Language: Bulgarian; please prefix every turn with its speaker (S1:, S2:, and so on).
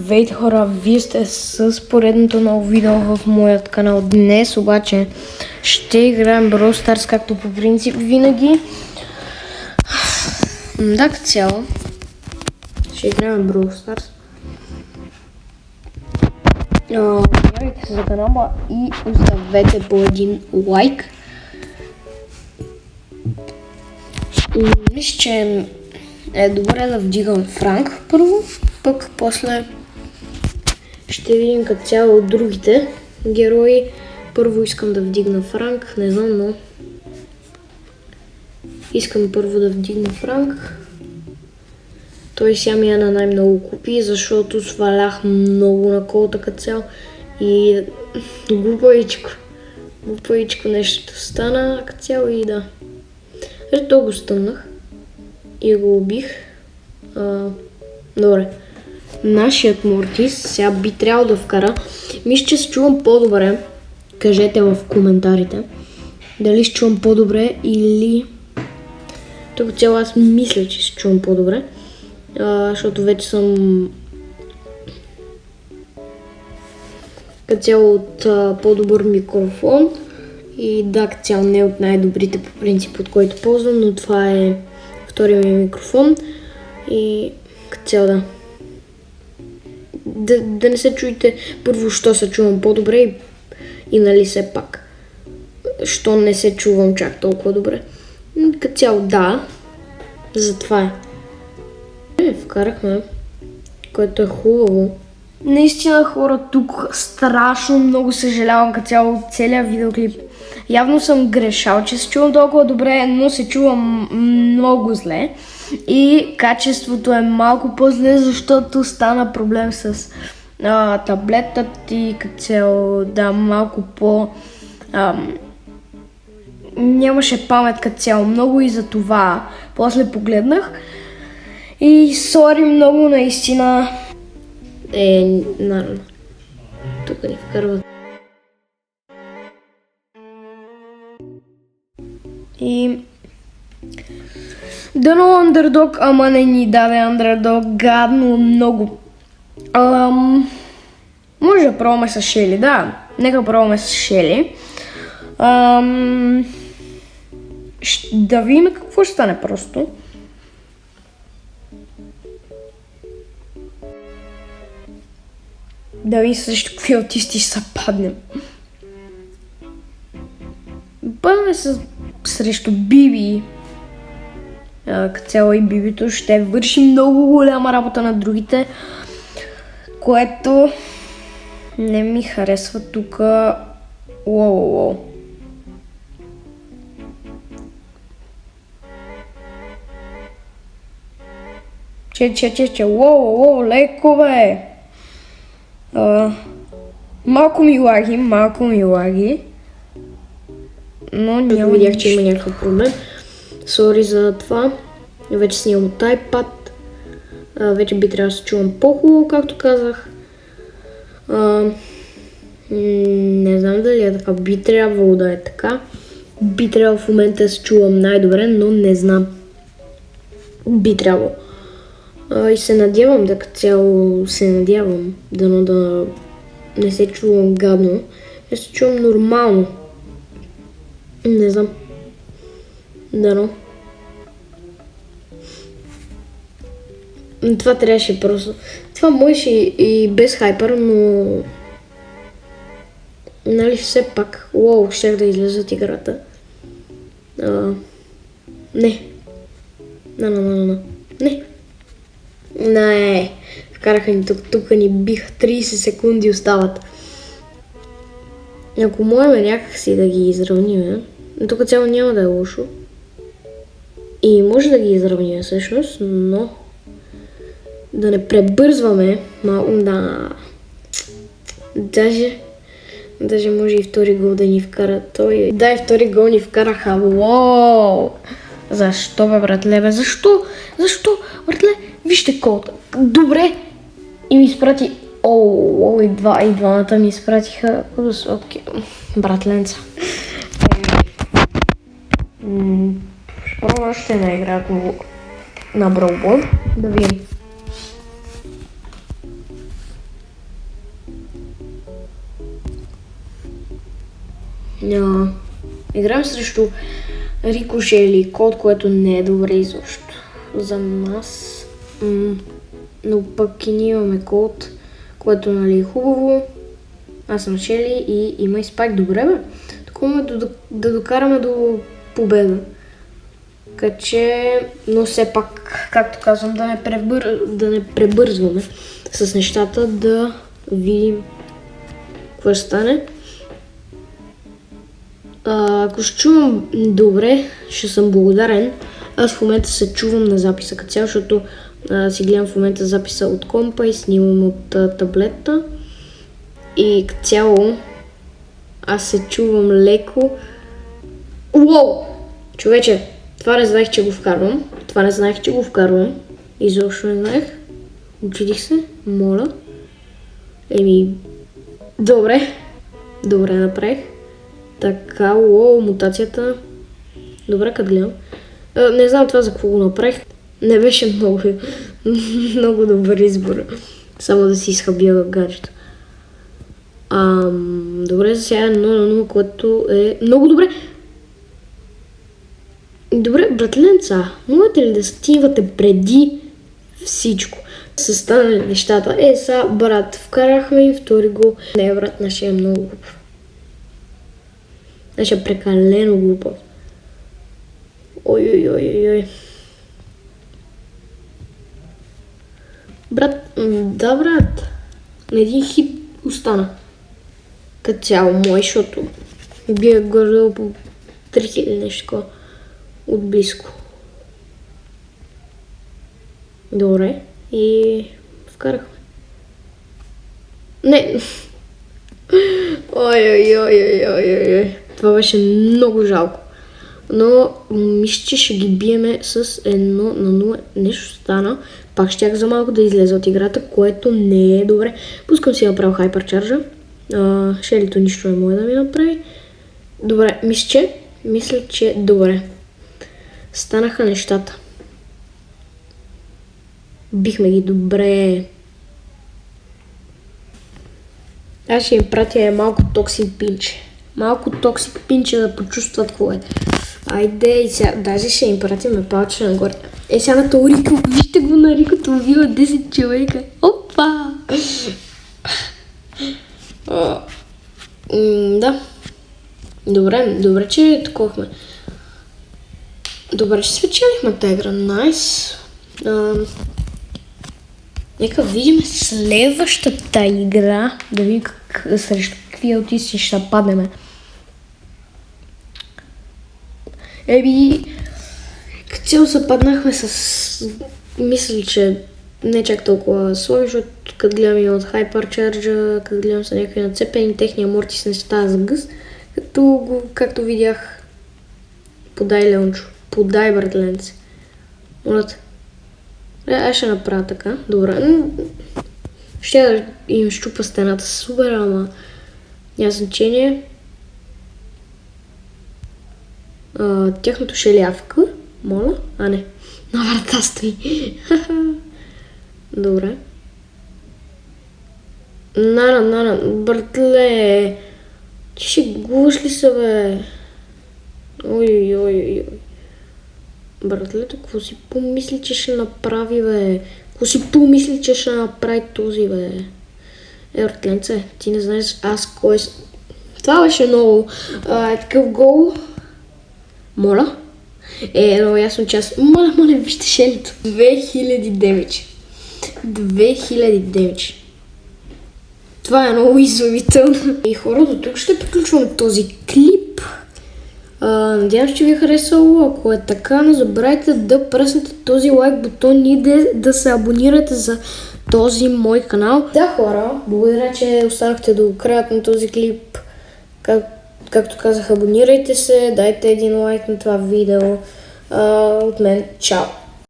S1: Здравейте хора, вие сте с поредното ново видео в моят канал. Днес обаче ще играем Brawl Stars, както по принцип винаги. Да, като цяло ще играем Brawl Stars. Явайте се за канала и оставете по един лайк. Мисля, че е добре да вдигам Франк първо, пък после ще видим като цяло от другите герои. Първо искам да вдигна Франк, не знам, но искам първо да вдигна Франк. Той сега ми е на най-много купи, защото свалях много на колата като цяло и глупавичко нещо стана като цяло и да. Ето го стъмнах и го убих. Добре. Нашият Мортис сега би трябвало да вкара. Мисля, че се чувам по-добре. Кажете в коментарите дали се чувам по-добре или... Тук цяло аз мисля, че се чувам по-добре. Защото вече съм като цяло от по-добър микрофон. И да, като цяло не от най-добрите по принцип, от който ползвам, но това е втория ми микрофон. И като цяло да не се чуете първо, що се чувам по-добре и нали все пак, що не се чувам чак толкова добре. Като цяло да, затова е. Вкарахме, което е хубаво. Наистина хора, тук страшно много съжалявам като цяло целият видеоклип. Явно съм грешал, че се чувам толкова добре, но се чувам много зле. И качеството е малко по-зле, защото стана проблем с таблетът и като цяло, да, малко по... нямаше памет като цяло много и за това после погледнах. И сори много наистина. Наравно. Тук ни вкарват. И... Дано Underdog, ама не ни даде Underdog, гадно много. Може да пробваме с Шели, да. Нека пробваме с Шели. Да видим какво ще стане просто. Да видим също какви аутисти ще се паднем. Падаме срещу Биби. Като цяло и Бибито ще върши много голяма работа на другите, което не ми харесва тук. Уоу. Уоу, леко бе. Малко ми лаги. Но няма. Видях, че има някакъв проблем. Сори за това. Вече снимам от iPad. Вече би трябвало да се чувам по-хубаво, както казах. Не знам дали е така. Би трябвало да е така. Би трябвало в момента да се чувам най-добре, но не знам. Би трябвало. И се надявам, да като цяло се надявам, дано да не се чувам гадно. Я се чувам нормално. Не знам. Дано. Това трябваше просто. Това можеше и без хайпер, но... Нали все пак. Уоу, щях да излезе от играта. Не. Не. Вкараха ни тук ни бих. 30 секунди остават. Ако можем някакси да ги изравним, тук цяло няма да е лошо. И може да ги изравним всъщност, но да не пребързваме малко, да. Даже може и втори гол да ни вкара той. Да, и втори гол ни вкараха. Уоу! Защо бе, братле? Защо, братле? Вижте колата. Добре. И ми изпрати... и двамата ми изпратиха... Окей. Братленца. Пробвам още една игра на Brawl Ball. Да видим. Играем срещу Рикошели, код, което не е добре изобщо за нас. Но пък и ние имаме код, което нали е хубаво. Аз съм Шели и има и Спайк. Добре бе, такова да докараме до победа. Така че, но все пак, както казвам, да не пребързваме с нещата, да видим какво ще стане. Ако ще чувам добре, ще съм благодарен. Аз в момента се чувам на записа като цяло, защото си гледам в момента записа от компа и снимам от таблета. И като цяло аз се чувам леко. Уоу! Човече, това не знаех, че го вкарвам. Изобщо не знаех. Учудих се, моля. Добре направих. Така, мутацията. Добре, като гледам. Не знам това за какво го направих. Не беше много добър избор. Само да си изхабя гаджето. Добре, за сега 1-0, което е много добре. Добре, братленца, можете ли да стивате преди всичко? Са станали нещата. Сега, брат, вкарахме и втори гол. Не, брат, нашия е много глупав. Нашия е прекалено глупав. Ой. Брат, да, брат. Един хит остана. Като цяло мой, защото бях гордо по 3000 нещо отблизко. Добре. И вкарахме. Не. Ой. Това беше много жалко. Но мисля, че ще ги биеме с 1-0. Нещо стана. Пак щях за малко да излезе от играта, което не е добре. Пускам си направо хайперчаржа. Шелито нищо не може да ми направи. Добре, мисля, че добре. Станаха нещата. Бихме ги добре. Аз ще им пратя малко токсик пинче. Да почувстват какво е. Айде и сега, даже ще им пратим палче нагоре. Сега на това Рико, вижте го на Рико, това бива 10 човека. Опа! Да. Добре, че таковахме. Добре, че спечелихме тази игра. Найс. Нека видим следващата игра. Да видим срещу какви аутисти ще паднем. Като цяло западнахме с... Мисля, че не чак толкова слаби, защото като гледам и от хайперчарджа, като гледам са някакви нацепени, техния Мортис не става с гъс, както видях. Подай, Леончо. Подай, братленце. Молят. Аз ще направя така. Добре. Ще им щупа стената супер, ама няма значение. Тяхното шелявка. Моля? Не. На врата стои. Добре. Нана, братле. Ти ще гуш ли се, бе? Ой. Братлето, какво си помисли, че ще направи, бе? Какво си помисли, че ще направи този, бе? Братленце, ти не знаеш аз кой... Това беше много такъв гол. Моля? Много ясно, че аз... Моля, вижте шелито. 2009. Това е много изумително. И хора, до тук ще приключваме този клип. Надявам се, че ви е харесало. Ако е така, не забравяйте да пръснете този лайк бутон и да се абонирате за този мой канал. Да, хора, благодаря, че останахте до края на този клип. Както казах, абонирайте се, дайте един лайк на това видео. От мен, чао!